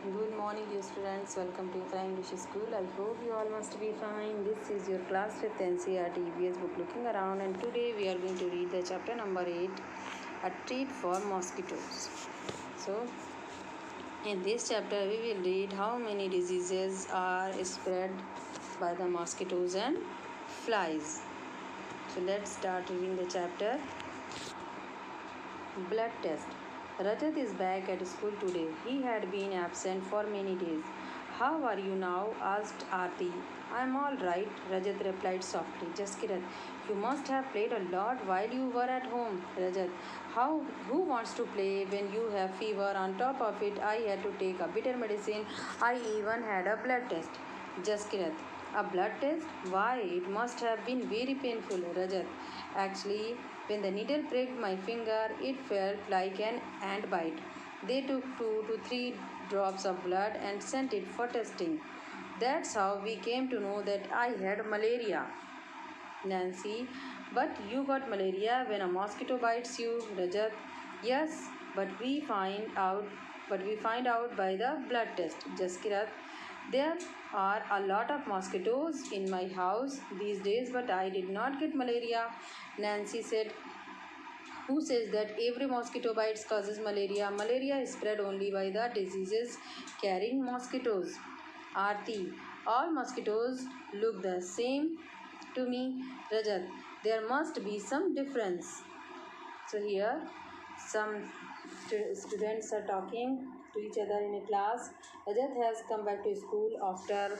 Good morning, dear students. Welcome to Fly English School. I hope you all must be fine. This is your class with NCERT EVS book looking around, and today we are going to read the chapter number 8, A Treat for Mosquitoes. So, in this chapter, we will read how many diseases are spread by the mosquitoes and flies. So, let's start reading the chapter. Blood test. Rajat is back at school today. He had been absent for many days. How are you now? Asked Aarti. I'm all right, Rajat replied softly. Just Kiran, you must have played a lot while you were at home. Rajat, who wants to play when you have fever? On top of it, I had to take a bitter medicine. I even had a blood test. Just Kiran, a blood test? Why? It must have been very painful, Rajat. Actually, when the needle pricked my finger, it felt like an ant bite. They took 2 to 3 drops of blood and sent it for testing. That's how we came to know that I had malaria. Nancy, but you got malaria when a mosquito bites you, Rajat. Yes, but we find out by the blood test. Jaskirat, there are a lot of mosquitoes in my house these days, but I did not get malaria. Nancy said, who says that every mosquito bites causes malaria? Malaria is spread only by the diseases carrying mosquitoes. Aarti, all mosquitoes look the same to me. Rajat, there must be some difference. So here some students are talking to each other in a class. Rajat has come back to school after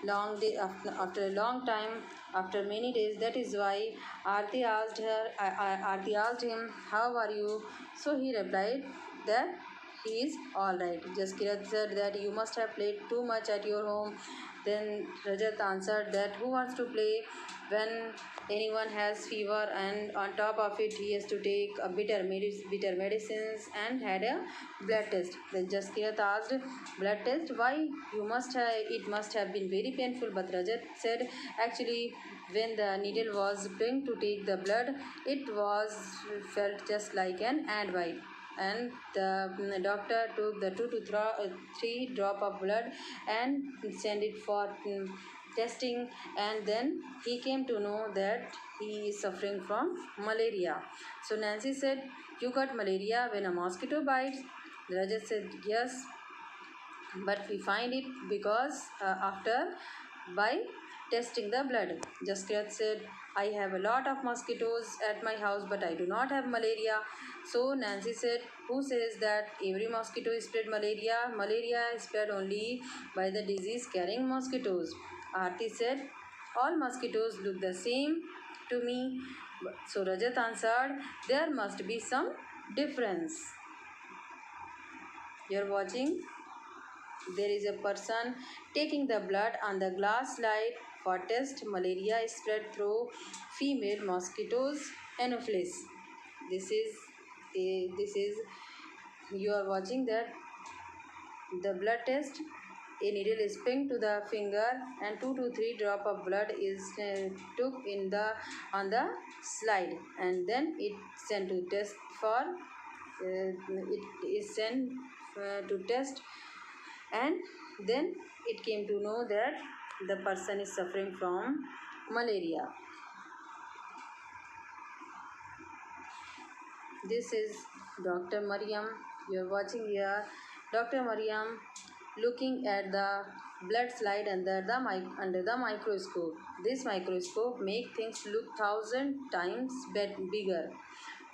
after a long time, after many days. That is why Aarti asked him, how are you? So he replied that he is all right. Jaskirat said that you must have played too much at your home. Then Rajat answered that who wants to play when anyone has fever, and on top of it he has to take a bitter medicines and had a blood test. Then Jaskirat asked, blood test? Why? It must have been very painful. But Rajat said, actually, when the needle was pricked to take the blood, it was felt just like an ant bite, and the doctor took the 2 to 3 drop of blood and sent it for testing, and then he came to know that he is suffering from malaria. So Nancy said, you got malaria when a mosquito bites? Rajat said, yes, but we find it because after by testing the blood. Jaskirat said, I have a lot of mosquitoes at my house, but I do not have malaria. So Nancy said, who says that every mosquito is spread malaria? Malaria is spread only by the disease carrying mosquitoes. Aarti said, all mosquitoes look the same to me. So Rajat answered, there must be some difference. You're watching. There is a person taking the blood on the glass slide for test. Malaria is spread through female mosquitoes Anopheles. This is you are watching that the blood test. A needle is pinned to the finger and 2 to 3 drop of blood is took in the on the slide, and then it sent to test for it is sent to test, and then it came to know that the person is suffering from malaria. This is Dr. Mariam. You are watching here Dr. Mariam looking at the blood slide under the microscope. This microscope make things look 1,000 times bigger.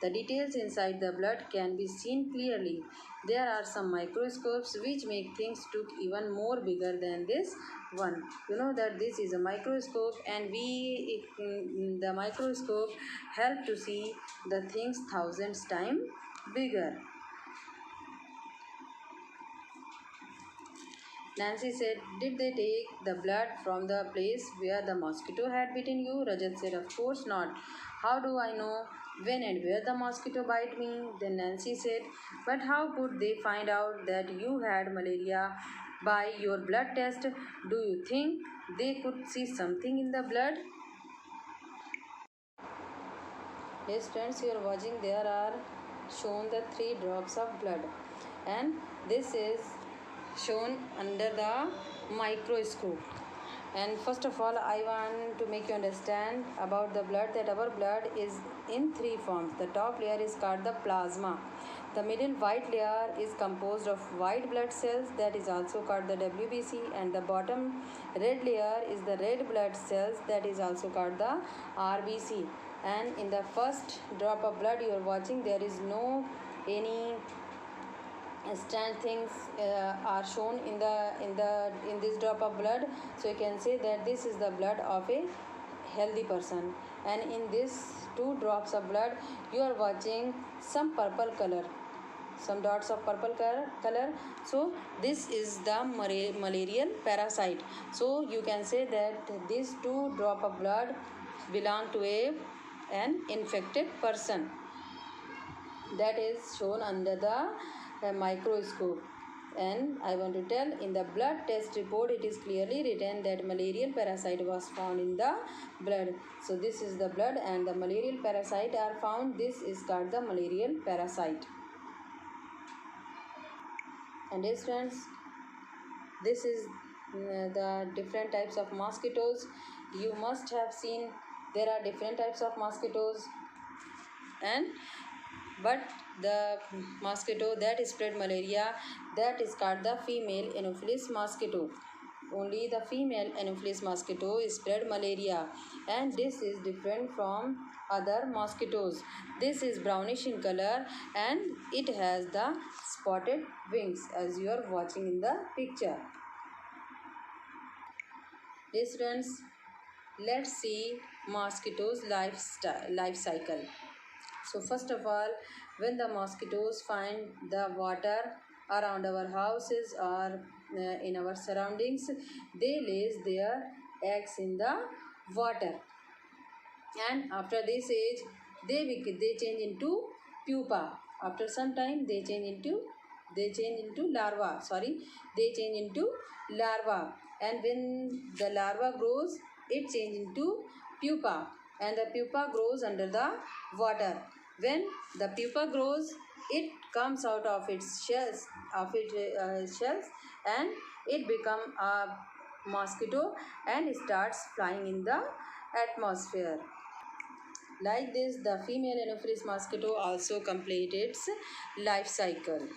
The details inside the blood can be seen clearly. There are some microscopes which make things look even more bigger than this one. You know that this is a microscope, and the microscope help to see the things 1,000 times bigger. Nancy said, did they take the blood from the place where the mosquito had bitten you? Rajat said, of course not. How do I know when and where the mosquito bite me? Then Nancy said, but how could they find out that you had malaria by your blood test? Do you think they could see something in the blood? Yes, friends, you are watching. There are shown the 3 drops of blood, and this is shown under the microscope. And first of all, I want to make you understand about the blood, that our blood is in three forms. The top layer is called the plasma. The middle white layer is composed of white blood cells, that is also called the WBC, and the bottom red layer is the red blood cells, that is also called the RBC. And in the first drop of blood you are watching, there is no any stand things are shown in this drop of blood. So you can say that this is the blood of a healthy person. And in this two drops of blood you are watching some purple color, some dots of purple color. So this is the malarial parasite. So you can say that these two drop of blood belong to an infected person, that is shown under the microscope. And I want to tell, in the blood test report it is clearly written that malarial parasite was found in the blood. So this is the blood and the malarial parasite are found. This is called the malarial parasite. And yes friends, this is the different types of mosquitoes. You must have seen there are different types of mosquitoes, and but the mosquito that spread malaria, that is called the female Anopheles mosquito. Only the female Anopheles mosquito spread malaria, and this is different from other mosquitoes. This is brownish in color and it has the spotted wings as you are watching in the picture. Yes friends, let's see mosquitoes life cycle. So first of all, when the mosquitoes find the water around our houses or in our surroundings, they lays their eggs in the water. And after this age, they change into pupa. After some time, they change into larva. They change into larva. And when the larva grows, it change into pupa. And the pupa grows under the water. When the pupa grows, it comes out of its shells, and it become a mosquito and starts flying in the atmosphere. Like this, the female Anopheles mosquito also completes its life cycle.